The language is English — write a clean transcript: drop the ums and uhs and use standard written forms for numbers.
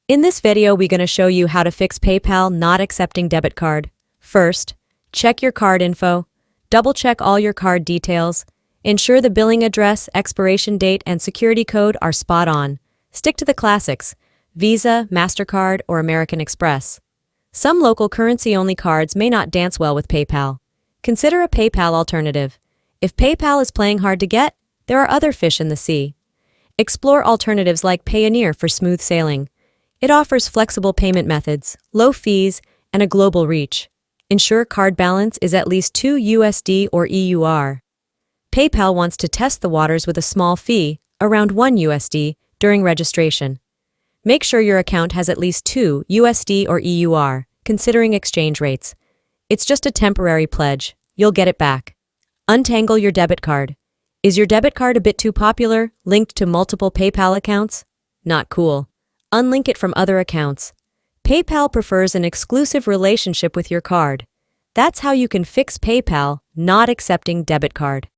In this video, we're going to show you how to fix PayPal not accepting debit card. First, check your card info. Double-check all your card details. Ensure the billing address, expiration date, and security code are spot on. Stick to the classics: Visa, MasterCard, or American Express. Some local currency-only cards may not dance well with PayPal. Consider a PayPal alternative. If PayPal is playing hard to get, there are other fish in the sea. Explore alternatives like Payoneer for smooth sailing. It offers flexible payment methods, low fees, and a global reach. Ensure card balance is at least $2 or EUR. PayPal wants to test the waters with a small fee, around $1, during registration. Make sure your account has at least $2 or EUR, considering exchange rates. It's just a temporary pledge. You'll get it back. Untangle your debit card. Is your debit card a bit too popular, linked to multiple PayPal accounts? Not cool. Unlink it from other accounts. PayPal prefers an exclusive relationship with your card. That's how you can fix PayPal not accepting debit card.